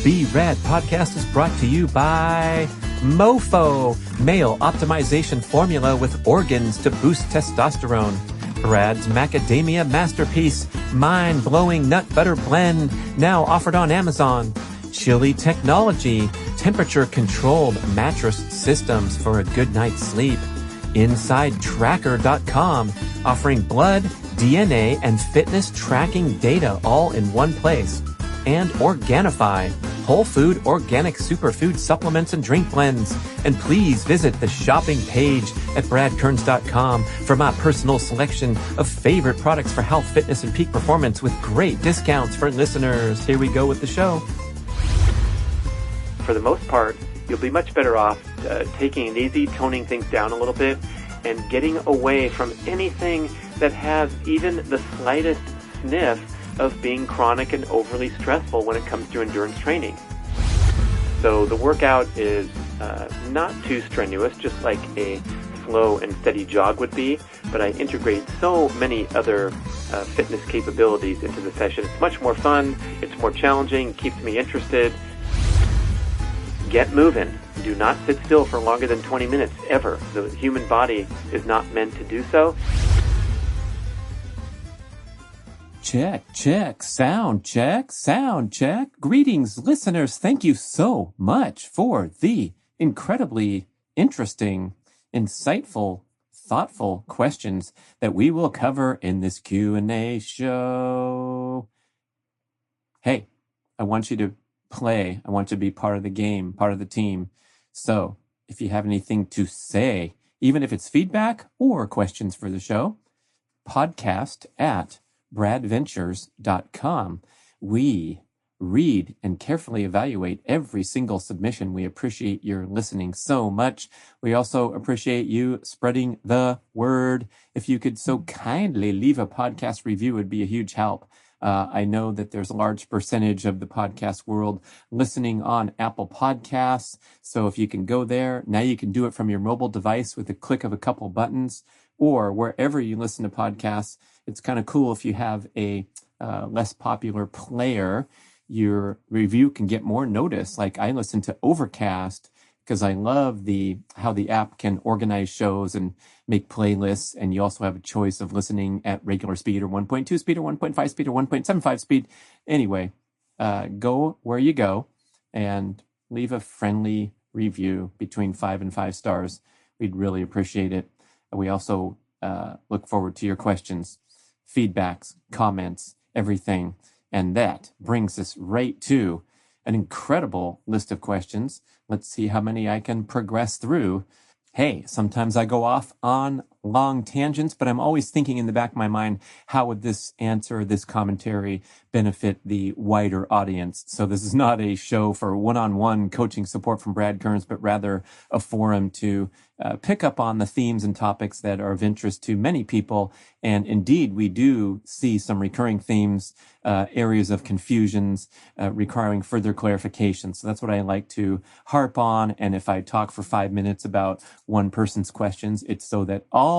B.rad podcast is brought to you by MoFo, male optimization formula with organs to boost testosterone. Brad's macadamia masterpiece, mind-blowing nut butter blend, now offered on Amazon. Chili Technology, temperature-controlled mattress systems for a good night's sleep. InsideTracker.com, offering blood, DNA, and fitness tracking data all in one place. And Organifi, whole food organic superfood supplements and drink blends. And please visit the shopping page at bradkearns.com for my personal selection of favorite products for health, fitness, and peak performance with great discounts for listeners. Here we go with the show. For the most part, you'll be much better off taking it easy, toning things down a little bit, and getting away from anything that has even the slightest sniff of being chronic and overly stressful when it comes to endurance training. So the workout is not too strenuous, just like a slow and steady jog would be, but I integrate so many other fitness capabilities into the session. It's much more fun, it's more challenging, keeps me interested. Get moving. Do not sit still for longer than 20 minutes, ever. The human body is not meant to do so. Check, sound check. Greetings, listeners. Thank you so much for the incredibly interesting, insightful, thoughtful questions that we will cover in this Q&A show. Hey, I want you to play. I want you to be part of the game, part of the team. So if you have anything to say, even if it's feedback or questions for the show, podcast at bradventures.com. We read and carefully evaluate every single submission. We appreciate your listening so much. We also appreciate you spreading the word. If you could so kindly leave a podcast review, it would be a huge help. I know that there's a large percentage of the podcast world listening on Apple Podcasts. So if you can go there, now you can do it from your mobile device with a click of a couple buttons, or wherever you listen to podcasts. It's kind of cool if you have a less popular player, your review can get more notice. Like I listen to Overcast because I love how the app can organize shows and make playlists. And you also have a choice of listening at regular speed or 1.2 speed or 1.5 speed or 1.75 speed. Anyway, go where you go and leave a friendly review between 5 and 5 stars. We'd really appreciate it. We also look forward to your questions, feedbacks, comments, everything. And that brings us right to an incredible list of questions. Let's see how many I can progress through. Hey, sometimes I go off on long tangents, but I'm always thinking in the back of my mind, how would this answer, this commentary benefit the wider audience? So this is not a show for one-on-one coaching support from Brad Kearns, but rather a forum to pick up on the themes and topics that are of interest to many people. And indeed, we do see some recurring themes, areas of confusions requiring further clarification. So that's what I like to harp on. And if I talk for 5 minutes about one person's questions, it's so that all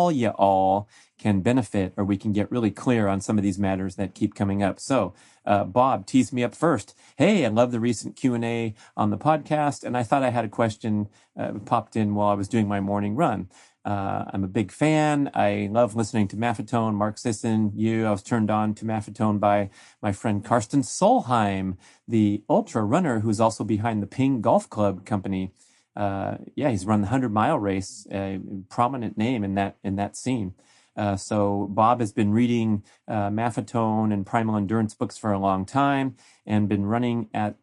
can benefit, or we can get really clear on some of these matters that keep coming up. So Bob teased me up first. Hey, I love the recent Q&A on the podcast, and I thought I had a question popped in while I was doing my morning run. I'm a big fan. I love listening to Maffetone, Mark Sisson, you. I was turned on to Maffetone by my friend Karsten Solheim, the ultra runner who's also behind the Ping Golf Club company. He's run the 100-mile race, a prominent name in that scene. So Bob has been reading Maffetone and Primal Endurance books for a long time and been running at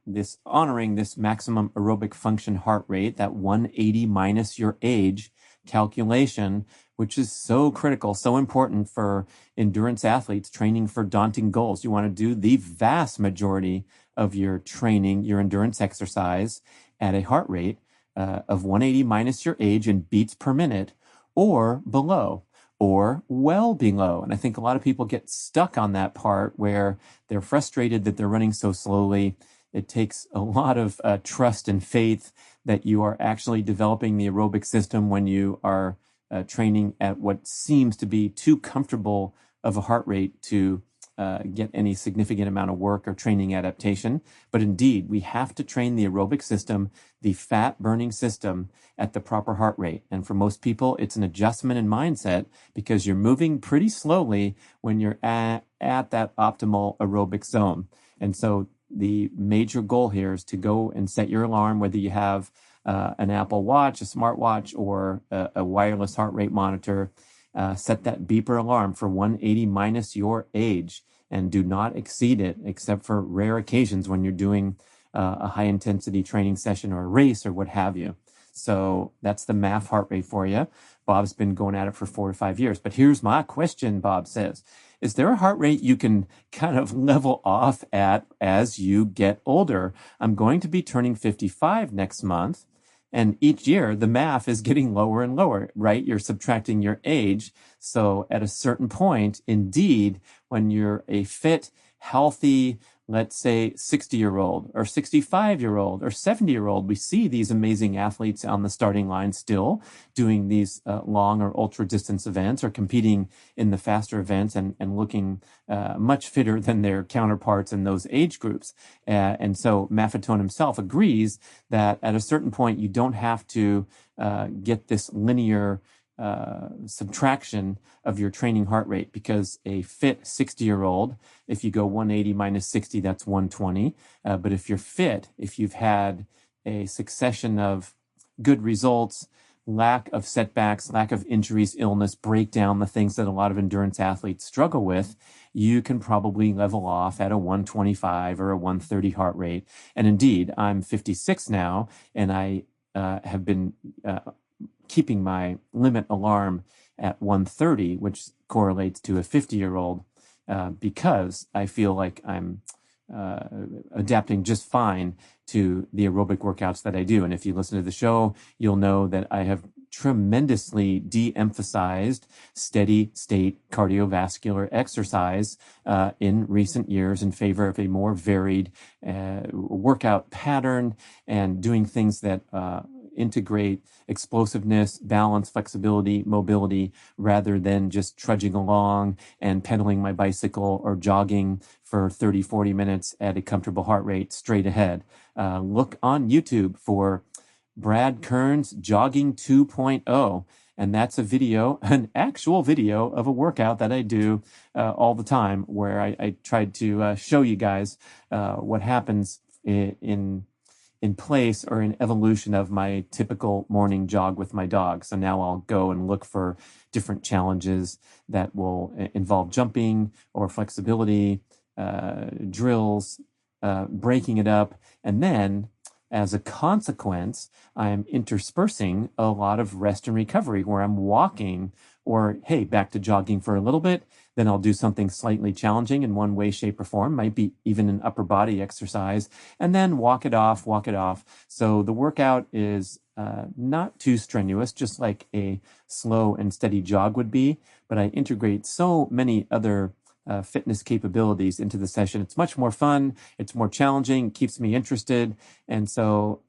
honoring this maximum aerobic function heart rate, that 180 minus your age calculation, which is so critical, so important for endurance athletes training for daunting goals. You want to do the vast majority of your training, your endurance exercise at a heart rate of 180 minus your age in beats per minute or below, or well below. And I think a lot of people get stuck on that part where they're frustrated that they're running so slowly. It takes a lot of trust and faith that you are actually developing the aerobic system when you are training at what seems to be too comfortable of a heart rate to get any significant amount of work or training adaptation. But indeed, we have to train the aerobic system, the fat burning system, at the proper heart rate. And for most people, it's an adjustment in mindset because you're moving pretty slowly when you're at that optimal aerobic zone. And so the major goal here is to go and set your alarm, whether you have an Apple Watch, a smartwatch, or a wireless heart rate monitor. Set that beeper alarm for 180 minus your age, and do not exceed it except for rare occasions when you're doing a high intensity training session or a race or what have you. So that's the MAF heart rate for you. Bob's been going at it for 4 to 5 years. But here's my question, Bob says. Is there a heart rate you can kind of level off at as you get older? I'm going to be turning 55 next month. And each year, the MAF is getting lower and lower, right? You're subtracting your age. So at a certain point, indeed, when you're a fit, healthy, let's say 60-year-old or 65-year-old or 70-year-old, we see these amazing athletes on the starting line still doing these long or ultra distance events or competing in the faster events and looking much fitter than their counterparts in those age groups. And so Maffetone himself agrees that at a certain point, you don't have to get this linear subtraction of your training heart rate, because a fit 60-year-old, if you go 180 minus 60, that's 120. But if you're fit, if you've had a succession of good results, lack of setbacks, lack of injuries, illness, breakdown, the things that a lot of endurance athletes struggle with, you can probably level off at a 125 or a 130 heart rate. And indeed, I'm 56 now, and I have been keeping my limit alarm at 130, which correlates to a 50-year-old, because I feel like I'm adapting just fine to the aerobic workouts that I do. And if you listen to the show, you'll know that I have tremendously de-emphasized steady state cardiovascular exercise in recent years in favor of a more varied workout pattern and doing things that integrate explosiveness, balance, flexibility, mobility, rather than just trudging along and pedaling my bicycle or jogging for 30, 40 minutes at a comfortable heart rate straight ahead. Look on YouTube for Brad Kern's Jogging 2.0. And that's a video, an actual video of a workout that I do all the time, where I tried to show you guys what happens in place or in evolution of my typical morning jog with my dog. So now I'll go and look for different challenges that will involve jumping or flexibility, drills, breaking it up. And then as a consequence, I'm interspersing a lot of rest and recovery where I'm walking or, hey, back to jogging for a little bit. Then I'll do something slightly challenging in one way, shape, or form, might be even an upper body exercise, and then walk it off. So the workout is not too strenuous, just like a slow and steady jog would be, but I integrate so many other fitness capabilities into the session. It's much more fun. It's more challenging, keeps me interested. And so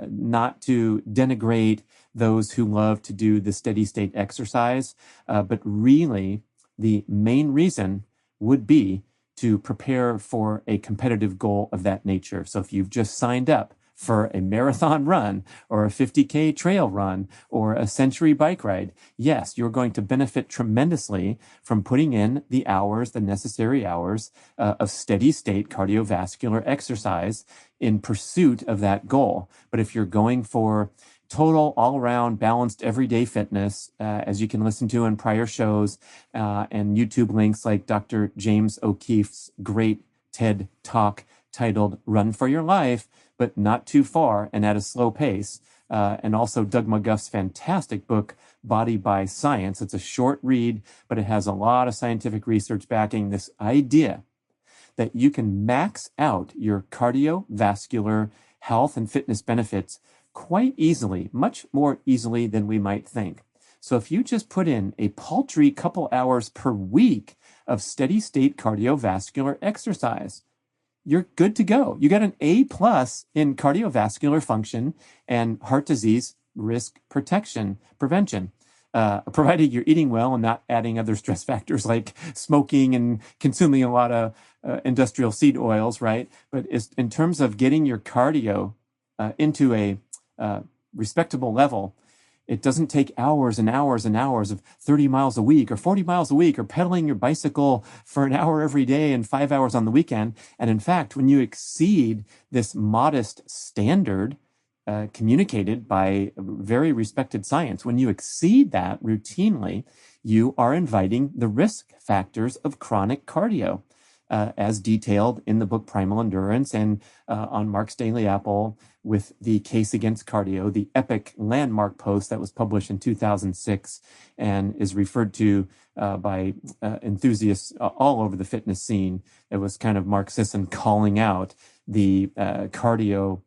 not to denigrate those who love to do the steady state exercise, but really the main reason would be to prepare for a competitive goal of that nature. So if you've just signed up for a marathon run or a 50K trail run or a century bike ride, yes, you're going to benefit tremendously from putting in the hours, the necessary hours of steady state cardiovascular exercise in pursuit of that goal. But if you're going for total, all-around, balanced, everyday fitness, as you can listen to in prior shows and YouTube links like Dr. James O'Keefe's great TED Talk titled Run for Your Life, but not too far and at a slow pace. And also Doug McGuff's fantastic book, Body by Science. It's a short read, but it has a lot of scientific research backing this idea that you can max out your cardiovascular health and fitness benefits quite easily, much more easily than we might think. So if you just put in a paltry couple hours per week of steady state cardiovascular exercise, you're good to go. You got an A+ in cardiovascular function and heart disease risk prevention. provided you're eating well and not adding other stress factors like smoking and consuming a lot of industrial seed oils, right? But in terms of getting your cardio into a respectable level, it doesn't take hours and hours and hours of 30 miles a week or 40 miles a week or pedaling your bicycle for an hour every day and 5 hours on the weekend. And in fact, when you exceed this modest standard communicated by very respected science, when you exceed that routinely, you are inviting the risk factors of chronic cardio, as detailed in the book Primal Endurance and on Mark's Daily Apple with the Case Against Cardio, the epic landmark post that was published in 2006 and is referred to by enthusiasts all over the fitness scene. It was kind of Mark Sisson calling out the cardio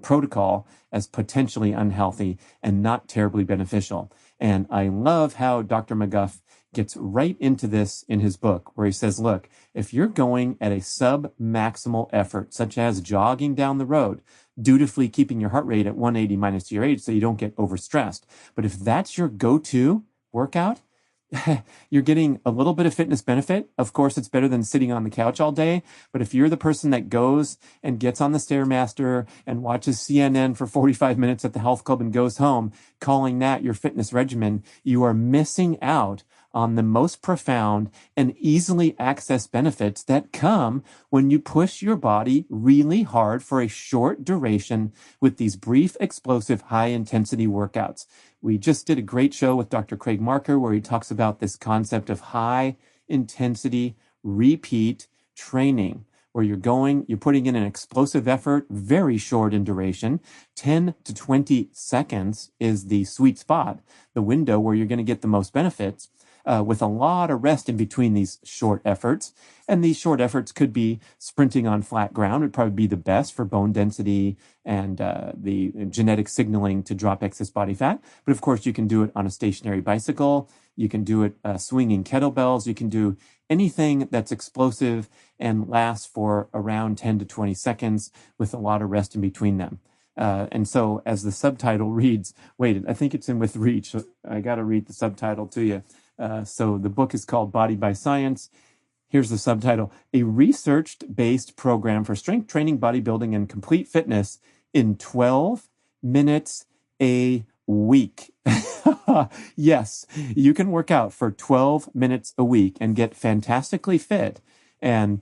protocol as potentially unhealthy and not terribly beneficial. And I love how Dr. McGuff gets right into this in his book, where he says, look, if you're going at a sub-maximal effort, such as jogging down the road, dutifully keeping your heart rate at 180 minus your age so you don't get overstressed. But if that's your go-to workout, you're getting a little bit of fitness benefit. Of course, it's better than sitting on the couch all day. But if you're the person that goes and gets on the Stairmaster and watches CNN for 45 minutes at the health club and goes home, calling that your fitness regimen, you are missing out on the most profound and easily accessed benefits that come when you push your body really hard for a short duration with these brief, explosive, high-intensity workouts. We just did a great show with Dr. Craig Marker where he talks about this concept of high-intensity repeat training, where you're putting in an explosive effort, very short in duration. 10 to 20 seconds is the sweet spot, the window where you're going to get the most benefits. With a lot of rest in between these short efforts. And these short efforts could be sprinting on flat ground would probably be the best for bone density and the genetic signaling to drop excess body fat. But of course, you can do it on a stationary bicycle. You can do it swinging kettlebells. You can do anything that's explosive and lasts for around 10 to 20 seconds with a lot of rest in between them. And so as the subtitle reads, wait, I think it's in with Reach. I got to read the subtitle to you. So the book is called Body by Science. Here's the subtitle: A research-based program for strength training, bodybuilding, and complete fitness in 12 minutes a week. Yes, you can work out for 12 minutes a week and get fantastically fit and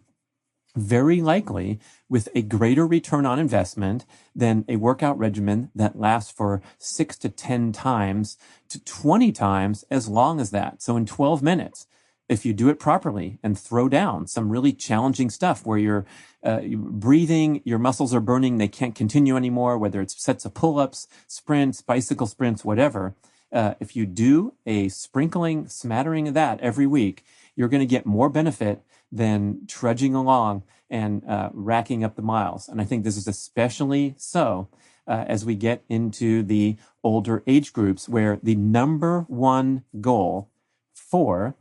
very likely with a greater return on investment than a workout regimen that lasts for 6 to 10 times to 20 times as long as that. So in 12 minutes, if you do it properly and throw down some really challenging stuff where you're breathing, your muscles are burning, they can't continue anymore, whether it's sets of pull-ups, sprints, bicycle sprints, whatever, if you do a smattering of that every week, you're going to get more benefit than trudging along and racking up the miles. And I think this is especially so as we get into the older age groups, where the number one goal for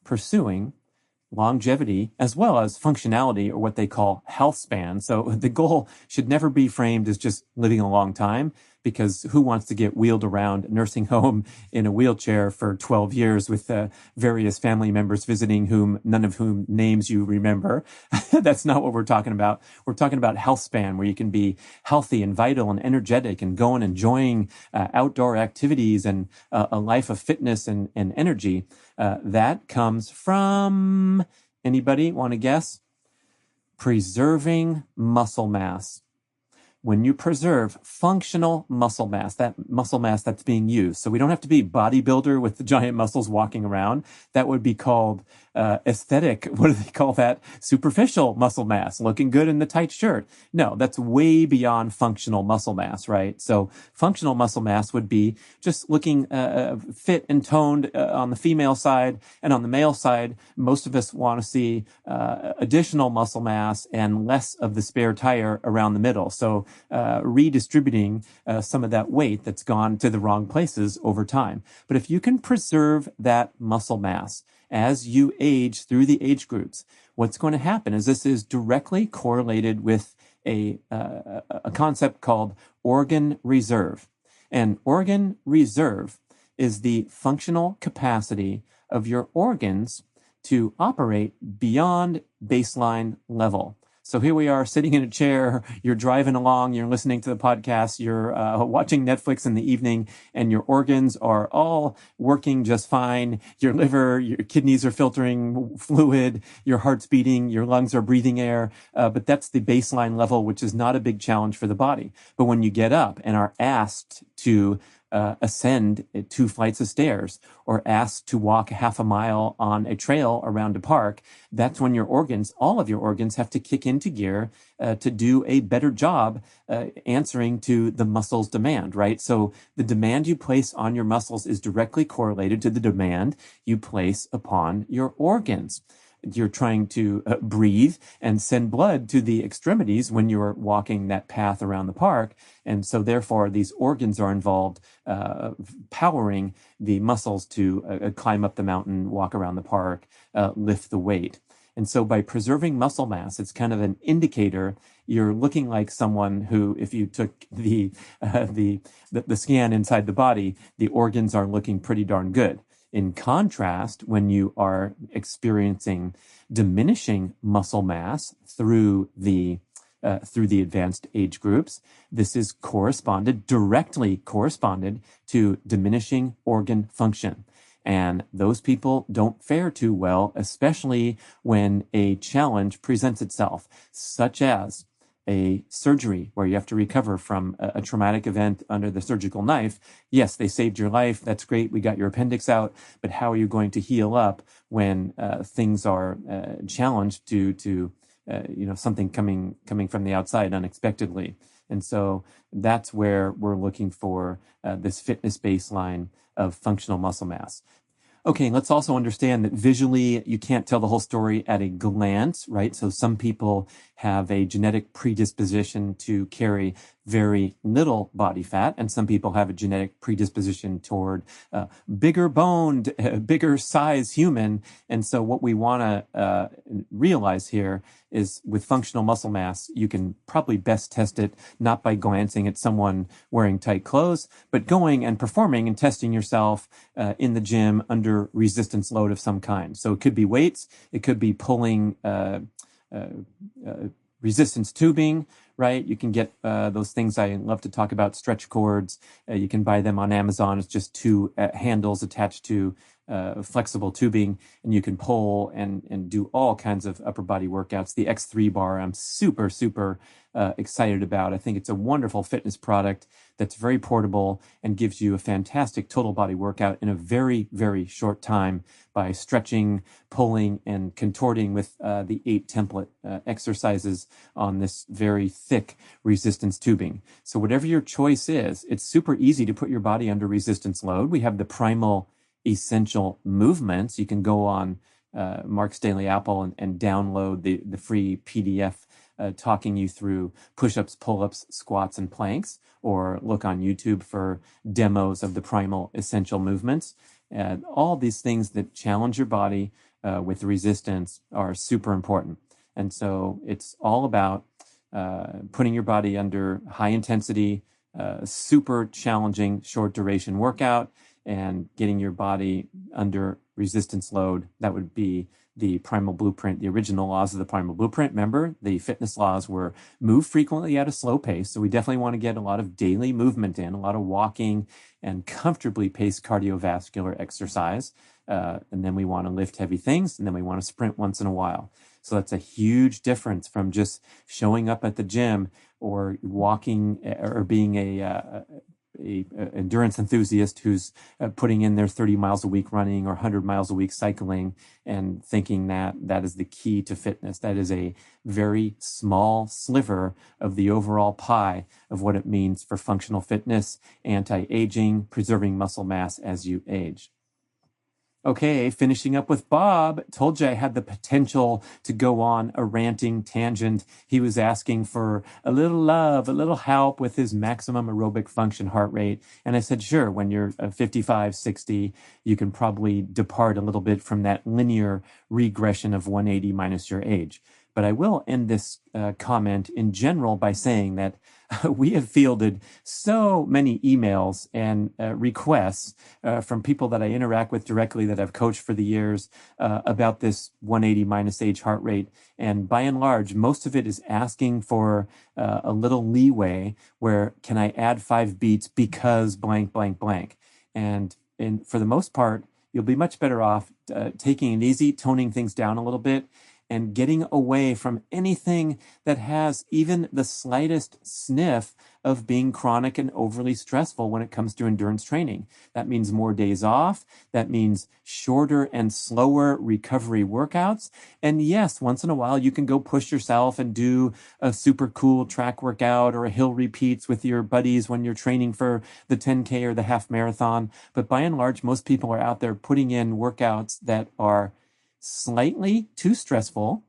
pursuing longevity as well as functionality, or what they call health span. So the goal should never be framed as just living a long time, because who wants to get wheeled around a nursing home in a wheelchair for 12 years with various family members visiting, none of whom names you remember? That's not what we're talking about. We're talking about health span, where you can be healthy and vital and energetic and go and enjoying outdoor activities and a life of fitness and energy. That comes from, anybody want to guess? Preserving muscle mass. When you preserve functional muscle mass, that muscle mass that's being used. So we don't have to be bodybuilder with the giant muscles walking around. That would be called aesthetic. What do they call that? Superficial muscle mass, looking good in the tight shirt. No, that's way beyond functional muscle mass, right? So functional muscle mass would be just looking fit and toned on the female side, and on the male side, most of us want to see additional muscle mass and less of the spare tire around the middle. So redistributing some of that weight that's gone to the wrong places over time. But if you can preserve that muscle mass as you age through the age groups, what's going to happen is this is directly correlated with a concept called organ reserve. And organ reserve is the functional capacity of your organs to operate beyond baseline level. So here we are sitting in a chair, you're driving along, you're listening to the podcast, you're watching Netflix in the evening, and your organs are all working just fine. Your liver, your kidneys are filtering fluid, your heart's beating, your lungs are breathing air. But that's the baseline level, which is not a big challenge for the body. But when you get up and are asked to ascend 2 flights of stairs or asked to walk half a mile on a trail around a park, that's when your organs, all of your organs, have to kick into gear to do a better job answering to the muscle's demand, right? So the demand you place on your muscles is directly correlated to the demand you place upon your organs. You're trying to breathe and send blood to the extremities when you're walking that path around the park. And so therefore, these organs are involved powering the muscles to climb up the mountain, walk around the park, lift the weight. And so by preserving muscle mass, it's kind of an indicator you're looking like someone who, if you took the scan inside the body, the organs are looking pretty darn good. In contrast, when you are experiencing diminishing muscle mass through the advanced age groups, this is directly corresponded to diminishing organ function. And those people don't fare too well, especially when a challenge presents itself, such as a surgery where you have to recover from a traumatic event under the surgical knife. Yes, they saved your life. That's great. We got your appendix out. But how are you going to heal up when things are challenged due to something coming from the outside unexpectedly? And so that's where we're looking for this fitness baseline of functional muscle mass. Okay, let's also understand that visually you can't tell the whole story at a glance, right? So some people have a genetic predisposition to carry very little body fat, and some people have a genetic predisposition toward bigger boned, bigger size human. And so what we want to realize here is with functional muscle mass, you can probably best test it not by glancing at someone wearing tight clothes, but going and performing and testing yourself in the gym under resistance load of some kind. So it could be weights, it could be pulling resistance tubing, right? You can get those things I love to talk about, stretch cords. You can buy them on Amazon. It's just 2 handles attached to flexible tubing, and you can pull and do all kinds of upper body workouts. The X3 bar, I'm super excited about. I think it's a wonderful fitness product that's very portable and gives you a fantastic total body workout in a very, very short time by stretching, pulling, and contorting with the 8 template exercises on this very thick resistance tubing. So whatever your choice is, it's super easy to put your body under resistance load. We have the Primal Essential Movements. You can go on Mark's Daily Apple and download the free PDF talking you through push-ups, pull-ups, squats, and planks, or look on YouTube for demos of the Primal Essential Movements. All these things that challenge your body with resistance are super important. And so it's all about putting your body under high intensity, super challenging short duration workout and getting your body under resistance load. That would be the Primal Blueprint, the original laws of the Primal Blueprint. Remember, the fitness laws were move frequently at a slow pace. So we definitely want to get a lot of daily movement in, a lot of walking and comfortably paced cardiovascular exercise. And then we want to lift heavy things, and then we want to sprint once in a while. So that's a huge difference from just showing up at the gym or walking or being a endurance enthusiast who's putting in their 30 miles a week running or 100 miles a week cycling and thinking that that is the key to fitness. That is a very small sliver of the overall pie of what it means for functional fitness, anti-aging, preserving muscle mass as you age. Okay, finishing up with Bob. Told you I had the potential to go on a ranting tangent. He was asking for a little love, a little help with his maximum aerobic function heart rate. And I said, sure, when you're 55, 60, you can probably depart a little bit from that linear regression of 180 minus your age. But I will end this comment in general by saying that we have fielded so many emails and requests from people that I interact with directly that I've coached for the years about this 180 minus age heart rate. And by and large, most of it is asking for a little leeway where can I add 5 beats because blank, blank, blank. And for the most part, you'll be much better off taking it easy, toning things down a little bit, and getting away from anything that has even the slightest sniff of being chronic and overly stressful when it comes to endurance training. That means more days off. That means shorter and slower recovery workouts. And yes, once in a while, you can go push yourself and do a super cool track workout or a hill repeats with your buddies when you're training for the 10K or the half marathon. But by and large, most people are out there putting in workouts that are slightly too stressful,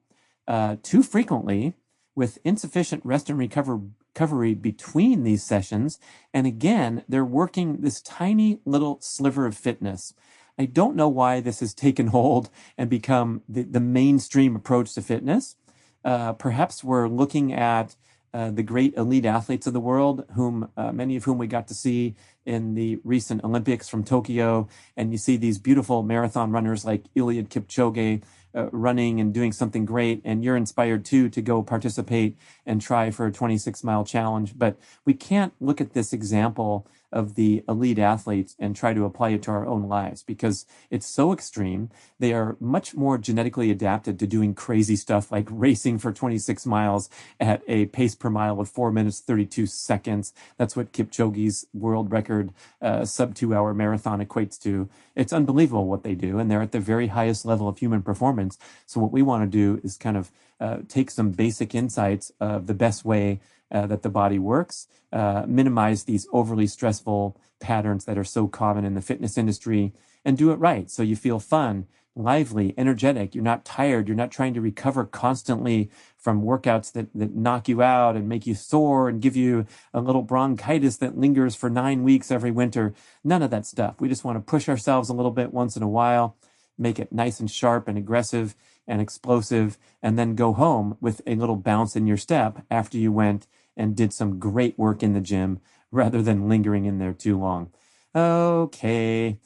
too frequently, with insufficient rest and recovery between these sessions. And again, they're working this tiny little sliver of fitness. I don't know why this has taken hold and become the mainstream approach to fitness. Perhaps we're looking at the great elite athletes of the world, many of whom we got to see in the recent Olympics from Tokyo. And you see these beautiful marathon runners like Eliud Kipchoge running and doing something great. And you're inspired too to go participate and try for a 26-mile challenge. But we can't look at this example of the elite athletes and try to apply it to our own lives because it's so extreme. They are much more genetically adapted to doing crazy stuff like racing for 26 miles at a pace per mile of 4 minutes, 32 seconds. That's what Kipchoge's world record sub 2-hour marathon equates to. It's unbelievable what they do. And they're at the very highest level of human performance. So what we want to do is kind of take some basic insights of the best way that the body works, minimize these overly stressful patterns that are so common in the fitness industry, and do it right. So you feel fun, lively, energetic. You're not tired. You're not trying to recover constantly from workouts that knock you out and make you sore and give you a little bronchitis that lingers for 9 weeks every winter. None of that stuff. We just want to push ourselves a little bit once in a while, make it nice and sharp and aggressive and explosive, and then go home with a little bounce in your step after you went and did some great work in the gym rather than lingering in there too long. Okay.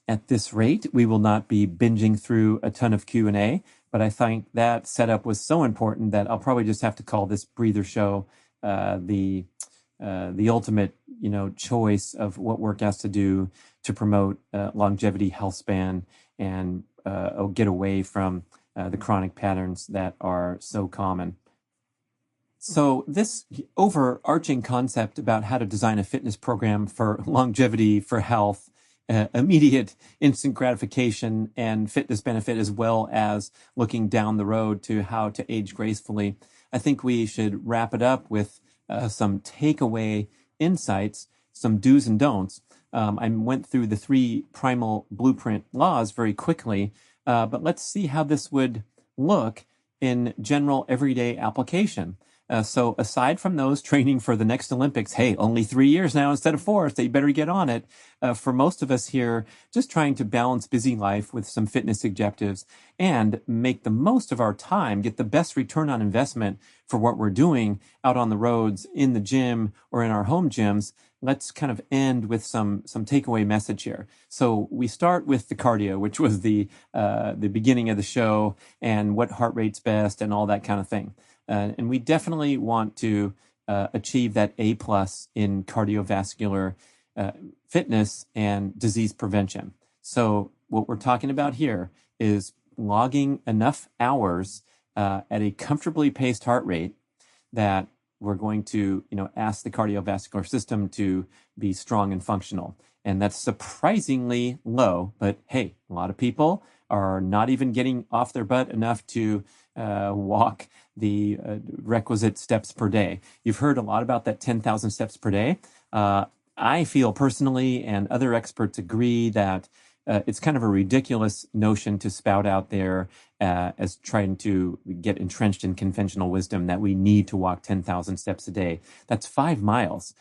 At this rate, we will not be binging through a ton of Q&A, but I think that setup was so important that I'll probably just have to call this breather show the ultimate, choice of what workouts to do to promote longevity, health span, and get away from the chronic patterns that are so common. So this overarching concept about how to design a fitness program for longevity, for health, immediate instant gratification and fitness benefit, as well as looking down the road to how to age gracefully, I think we should wrap it up with some takeaway insights, some do's and don'ts. I went through the 3 Primal Blueprint laws very quickly, but let's see how this would look in general everyday application. So aside from those training for the next Olympics, hey, only 3 years now instead of 4, so you better get on it. For most of us here, just trying to balance busy life with some fitness objectives and make the most of our time, get the best return on investment for what we're doing out on the roads, in the gym, or in our home gyms. Let's kind of end with some takeaway message here. So we start with the cardio, which was the beginning of the show, and what heart rate's best and all that kind of thing. And we definitely want to achieve that A+ in cardiovascular fitness and disease prevention. So what we're talking about here is logging enough hours at a comfortably paced heart rate that we're going to, ask the cardiovascular system to be strong and functional. And that's surprisingly low, but hey, a lot of people are not even getting off their butt enough to walk the requisite steps per day. You've heard a lot about that 10,000 steps per day. I feel personally, and other experts agree, that it's kind of a ridiculous notion to spout out there as trying to get entrenched in conventional wisdom that we need to walk 10,000 steps a day. That's 5 miles,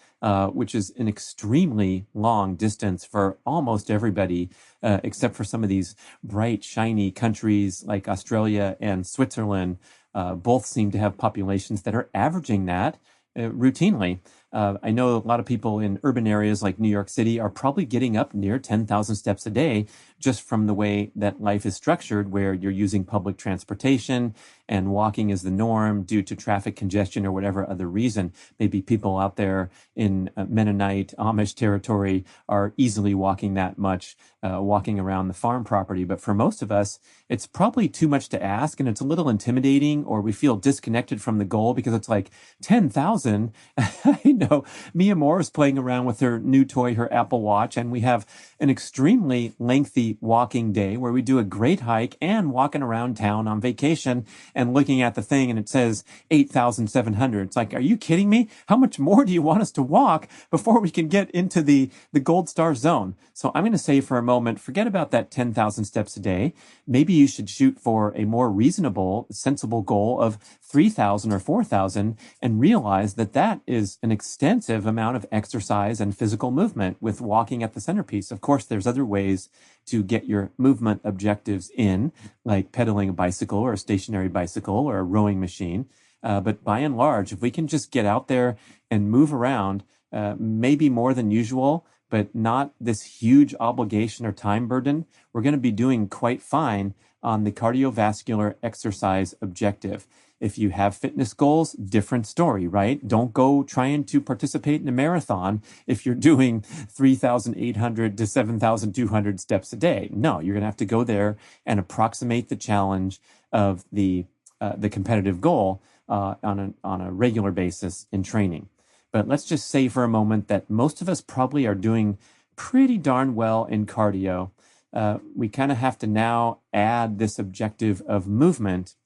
which is an extremely long distance for almost everybody, except for some of these bright, shiny countries like Australia and Switzerland. Both seem to have populations that are averaging that. routinely. I know a lot of people in urban areas like New York City are probably getting up near 10,000 steps a day just from the way that life is structured, where you're using public transportation and walking is the norm due to traffic congestion or whatever other reason. Maybe people out there in Mennonite, Amish territory are easily walking that much, walking around the farm property. But for most of us, it's probably too much to ask, and it's a little intimidating, or we feel disconnected from the goal because it's like 10,000. I know Mia Moore is playing around with her new toy, her Apple Watch, and we have an extremely lengthy walking day where we do a great hike and walking around town on vacation and looking at the thing, and it says 8,700. It's like, are you kidding me? How much more do you want us to walk before we can get into the gold star zone? So I'm going to say for a moment, forget about that 10,000 steps a day. Maybe you should shoot for a more reasonable, sensible goal of 3,000 or 4,000 and realize that that is an extensive amount of exercise and physical movement with walking at the centerpiece. Of course, there's other ways to get your movement objectives in, like pedaling a bicycle or a stationary bicycle or a rowing machine. But by and large, if we can just get out there and move around, maybe more than usual, but not this huge obligation or time burden, we're going to be doing quite fine on the cardiovascular exercise objective. If you have fitness goals, different story, right? Don't go trying to participate in a marathon if you're doing 3,800 to 7,200 steps a day. No, you're going to have to go there and approximate the challenge of the competitive goal on a regular basis in training. But let's just say for a moment that most of us probably are doing pretty darn well in cardio. We kind of have to now add this objective of movement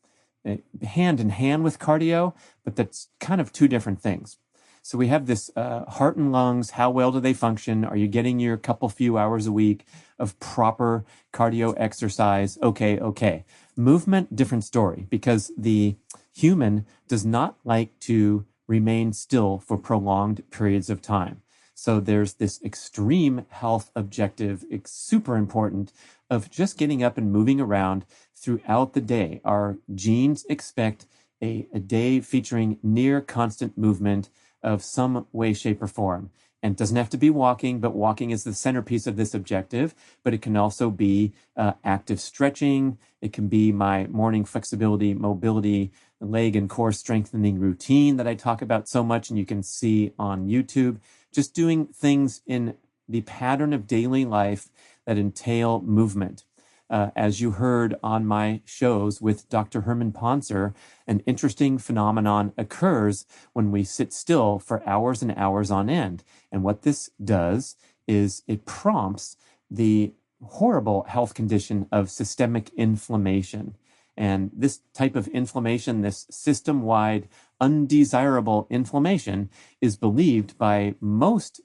hand in hand with cardio, but that's kind of two different things. So we have this heart and lungs. How well do they function? Are you getting your couple few hours a week of proper cardio exercise? Okay. Movement, different story, because the human does not like to remain still for prolonged periods of time. So there's this extreme health objective, it's super important, of just getting up and moving around throughout the day. Our genes expect a day featuring near constant movement of some way, shape, or form. And it doesn't have to be walking, but walking is the centerpiece of this objective. But it can also be active stretching. It can be my morning flexibility, mobility, leg and core strengthening routine that I talk about so much, and you can see on YouTube. Just doing things in the pattern of daily life that entail movement. As you heard on my shows with Dr. Herman Ponzer, an interesting phenomenon occurs when we sit still for hours and hours on end. And what this does is it prompts the horrible health condition of systemic inflammation. And this type of inflammation, this system-wide undesirable inflammation, is believed by most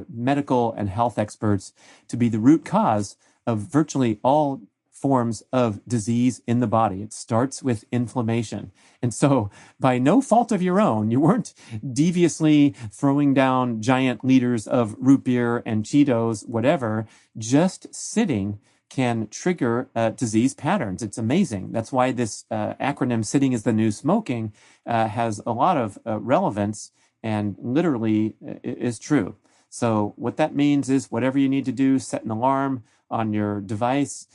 medical and health experts to be the root cause of virtually all forms of disease in the body. It starts with inflammation. And so by no fault of your own, you weren't deviously throwing down giant liters of root beer and Cheetos, whatever. Just sitting can trigger disease patterns. It's amazing. That's why this acronym, sitting is the new smoking, has a lot of relevance and literally is true. So what that means is whatever you need to do, set an alarm on your device,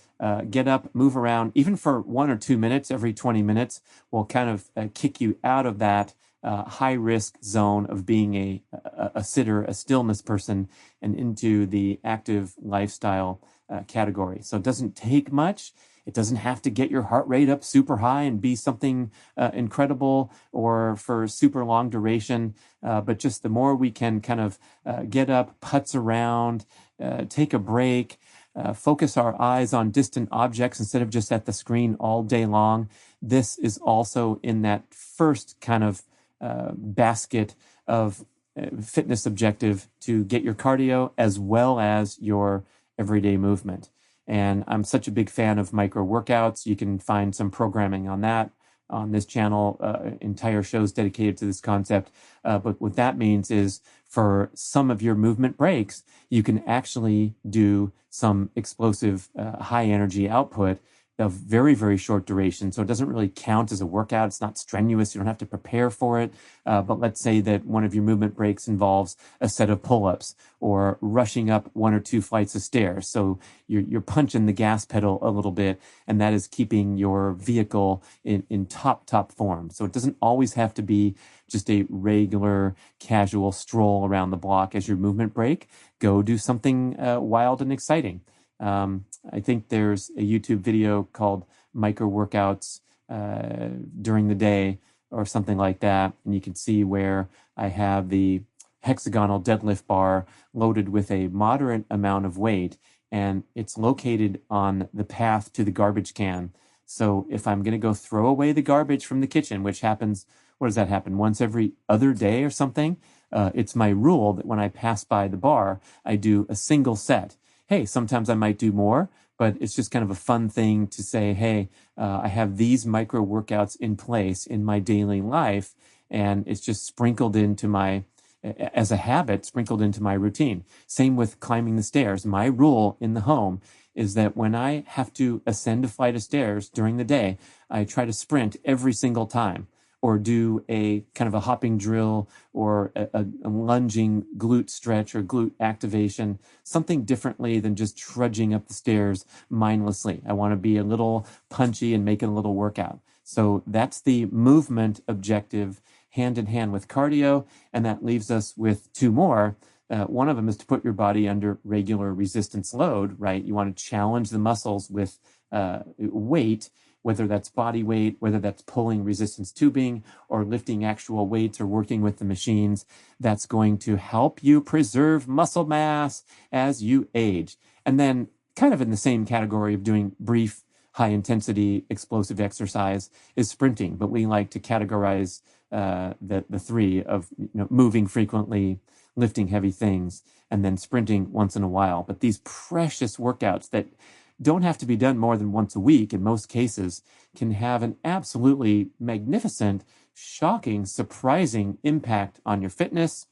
get up, move around, even for 1 or 2 minutes every 20 minutes will kind of kick you out of that high risk zone of being a sitter, a stillness person, and into the active lifestyle category. So it doesn't take much. It doesn't have to get your heart rate up super high and be something incredible or for super long duration. But just the more we can kind of get up, putz around, take a break, focus our eyes on distant objects instead of just at the screen all day long. This is also in that first kind of basket of fitness objective to get your cardio as well as your everyday movement. And I'm such a big fan of micro workouts. You can find some programming on that on this channel, entire shows dedicated to this concept. But what that means is for some of your movement breaks, you can actually do some explosive high energy output of very, very short duration. So it doesn't really count as a workout. It's not strenuous. You don't have to prepare for it. But let's say that one of your movement breaks involves a set of pull-ups or rushing up 1 or 2 flights of stairs. So you're punching the gas pedal a little bit, and that is keeping your vehicle in top form. So it doesn't always have to be just a regular casual stroll around the block as your movement break. Go do something wild and exciting. I think there's a YouTube video called Micro Workouts during the day or something like that. And you can see where I have the hexagonal deadlift bar loaded with a moderate amount of weight, and it's located on the path to the garbage can. So if I'm going to go throw away the garbage from the kitchen, which happens, what does that happen? Once every other day or something? It's my rule that when I pass by the bar, I do a single set. Hey, sometimes I might do more, but it's just kind of a fun thing to say, hey, I have these micro workouts in place in my daily life, and it's just sprinkled into my, as a habit, sprinkled into my routine. Same with climbing the stairs. My rule in the home is that when I have to ascend a flight of stairs during the day, I try to sprint every single time, or do a kind of a hopping drill or a lunging glute stretch or glute activation, something differently than just trudging up the stairs mindlessly. I want to be a little punchy and make it a little workout. So that's the movement objective hand in hand with cardio. And that leaves us with 2 more. One of them is to put your body under regular resistance load, right? You want to challenge the muscles with weight, whether that's body weight, whether that's pulling resistance tubing or lifting actual weights or working with the machines. That's going to help you preserve muscle mass as you age. And then kind of in the same category of doing brief, high intensity, explosive exercise is sprinting. But we like to categorize the 3 of moving frequently, lifting heavy things, and then sprinting once in a while. But these precious workouts that don't have to be done more than once a week in most cases can have an absolutely magnificent, shocking, surprising impact on your fitness,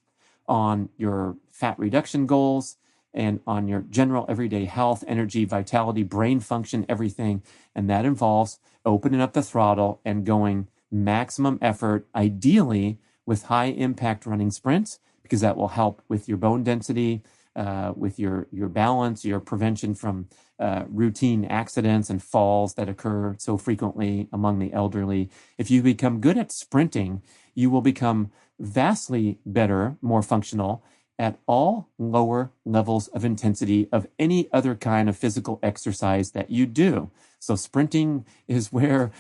on your fat reduction goals, and on your general everyday health, energy, vitality, brain function, everything. And that involves opening up the throttle and going maximum effort, ideally with high impact running sprints, because that will help with your bone density, with your balance, your prevention from routine accidents and falls that occur so frequently among the elderly. If you become good at sprinting, you will become vastly better, more functional at all lower levels of intensity of any other kind of physical exercise that you do. So sprinting is where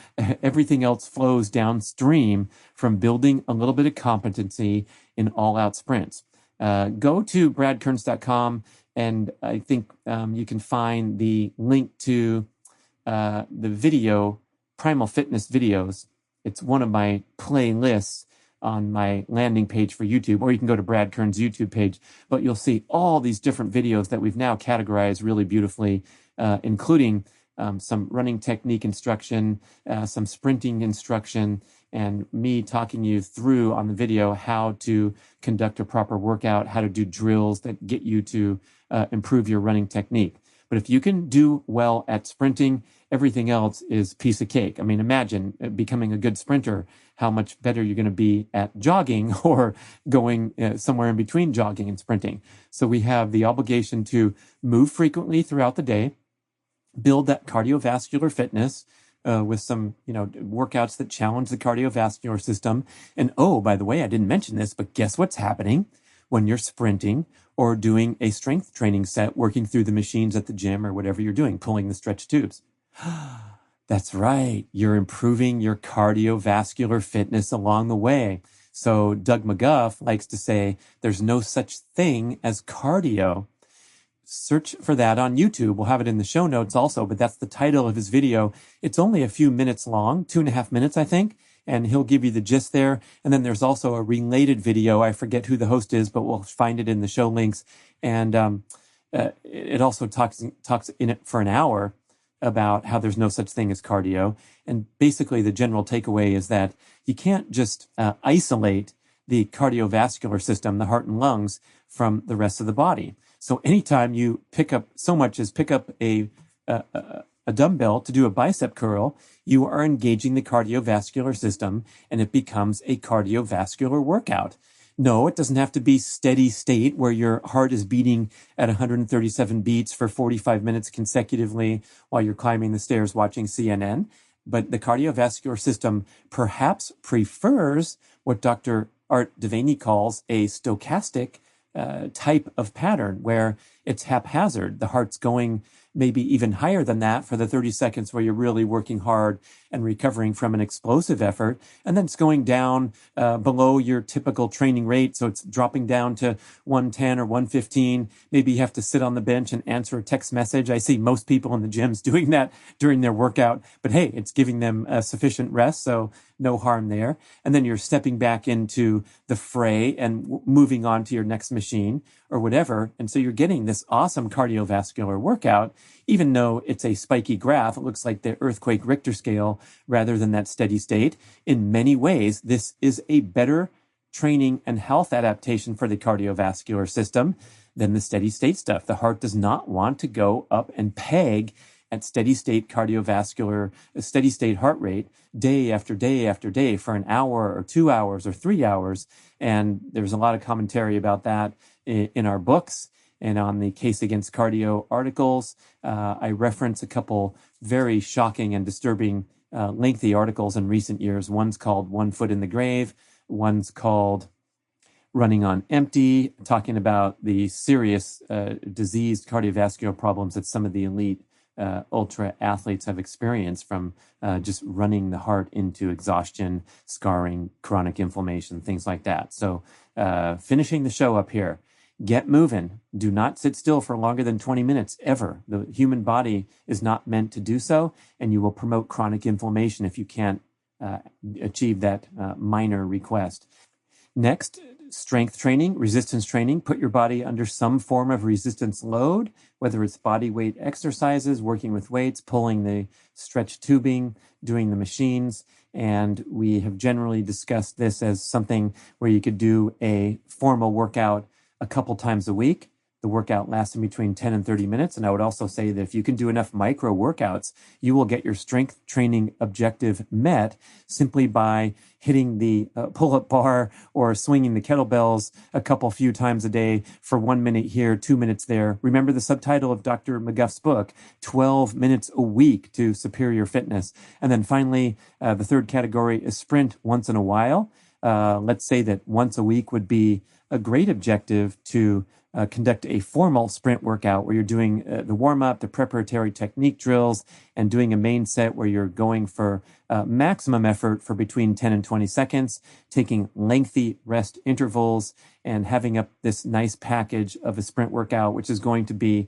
everything else flows downstream from building a little bit of competency in all-out sprints. Go to bradkearns.com, and I think you can find the link to the video, Primal Fitness videos. It's one of my playlists on my landing page for YouTube, or you can go to Brad Kearns' YouTube page, but you'll see all these different videos that we've now categorized really beautifully, including some running technique instruction, some sprinting instruction, and me talking you through on the video how to conduct a proper workout, how to do drills that get you to improve your running technique. But if you can do well at sprinting, everything else is piece of cake. I mean, imagine becoming a good sprinter, how much better you're going to be at jogging or going somewhere in between jogging and sprinting. So we have the obligation to move frequently throughout the day, build that cardiovascular fitness with some, workouts that challenge the cardiovascular system. And oh, by the way, I didn't mention this, but guess what's happening when you're sprinting or doing a strength training set, working through the machines at the gym or whatever you're doing, pulling the stretch tubes. That's right. You're improving your cardiovascular fitness along the way. So Doug McGuff likes to say there's no such thing as cardio. Search for that on YouTube. We'll have it in the show notes also, but that's the title of his video. It's only a few minutes long, 2.5 minutes, I think, and he'll give you the gist there. And then there's also a related video. I forget who the host is, but we'll find it in the show links. And it also talks in it for an hour about how there's no such thing as cardio. And basically the general takeaway is that you can't just isolate the cardiovascular system, the heart and lungs, from the rest of the body. So anytime you pick up so much as pick up an a dumbbell to do a bicep curl, you are engaging the cardiovascular system and it becomes a cardiovascular workout. No, it doesn't have to be steady state where your heart is beating at 137 beats for 45 minutes consecutively while you're climbing the stairs watching CNN. But the cardiovascular system perhaps prefers what Dr. Art Devaney calls a stochastic type of pattern where it's haphazard. The heart's going maybe even higher than that for the 30 seconds where you're really working hard and recovering from an explosive effort. And then it's going down below your typical training rate. So it's dropping down to 110 or 115. Maybe you have to sit on the bench and answer a text message. I see most people in the gyms doing that during their workout. But hey, it's giving them sufficient rest. So no harm there. And then you're stepping back into the fray and moving on to your next machine or whatever. And so you're getting this awesome cardiovascular workout, even though it's a spiky graph. It looks like the earthquake Richter scale rather than that steady state. In many ways, this is a better training and health adaptation for the cardiovascular system than the steady state stuff. The heart does not want to go up and peg at steady state steady state heart rate day after day after day for an hour or 2 hours or 3 hours. And there's a lot of commentary about that in our books and on the Case Against Cardio articles. I reference a couple very shocking and disturbing lengthy articles in recent years. One's called One Foot in the Grave. One's called Running on Empty, talking about the serious diseased cardiovascular problems that some of the elite ultra athletes have experienced from just running the heart into exhaustion, scarring, chronic inflammation, things like that. So finishing the show up here, get moving. Do not sit still for longer than 20 minutes ever. The human body is not meant to do so, and you will promote chronic inflammation if you can't achieve that minor request. Next, strength training, resistance training. Put your body under some form of resistance load, whether it's body weight exercises, working with weights, pulling the stretch tubing, doing the machines. And we have generally discussed this as something where you could do a formal workout a couple times a week. The workout lasts in between 10 and 30 minutes. And I would also say that if you can do enough micro workouts, you will get your strength training objective met simply by hitting the pull-up bar or swinging the kettlebells a few times a day for 1 minute here, 2 minutes there. Remember the subtitle of Dr. McGuff's book, 12 minutes a week to superior fitness. And then finally, the third category is sprint once in a while. Let's say that once a week would be a great objective to conduct a formal sprint workout where you're doing the warm-up, the preparatory technique drills, and doing a main set where you're going for maximum effort for between 10 and 20 seconds, taking lengthy rest intervals, and having up this nice package of a sprint workout, which is going to be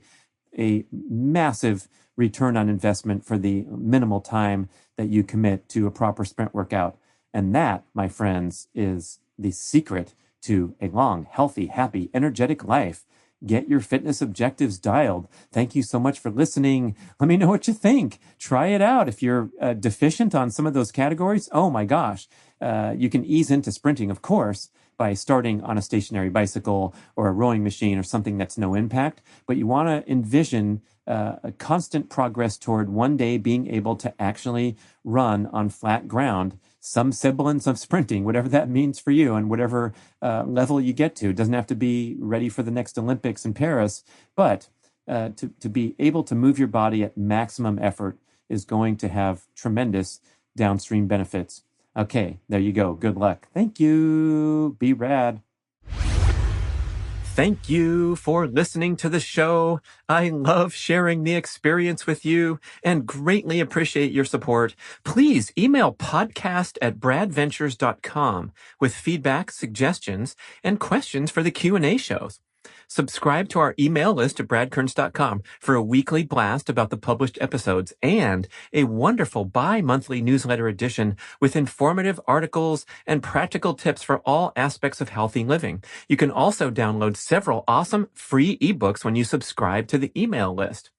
a massive return on investment for the minimal time that you commit to a proper sprint workout. And that, my friends, is the secret to a long, healthy, happy, energetic life. Get your fitness objectives dialed. Thank you so much for listening. Let me know what you think. Try it out. If you're deficient on some of those categories, oh my gosh, you can ease into sprinting, of course, by starting on a stationary bicycle or a rowing machine or something that's no impact. But you want to envision a constant progress toward one day being able to actually run on flat ground, some semblance of sprinting, whatever that means for you and whatever level you get to. It doesn't have to be ready for the next Olympics in Paris, but to be able to move your body at maximum effort is going to have tremendous downstream benefits. Okay, there you go. Good luck. Thank you. B.rad. Thank you for listening to the show. I love sharing the experience with you and greatly appreciate your support. Please email podcast@bradventures.com with feedback, suggestions, and questions for the Q&A shows. Subscribe to our email list at bradkearns.com for a weekly blast about the published episodes and a wonderful bi-monthly newsletter edition with informative articles and practical tips for all aspects of healthy living. You can also download several awesome free ebooks when you subscribe to the email list.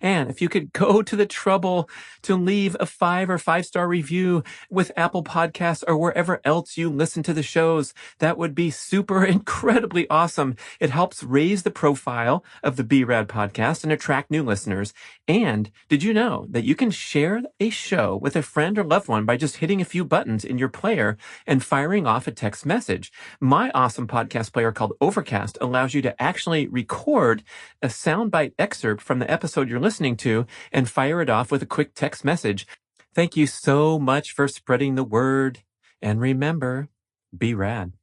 And if you could go to the trouble to leave a 5 or 5-star review with Apple Podcasts or wherever else you listen to the shows, that would be super incredibly awesome. It helps raise the profile of the B.rad podcast and attract new listeners. And did you know that you can share a show with a friend or loved one by just hitting a few buttons in your player and firing off a text message? My awesome podcast player called Overcast allows you to actually record a soundbite excerpt from the episode you're listening to and fire it off with a quick text message. Thank you so much for spreading the word. And remember, be rad.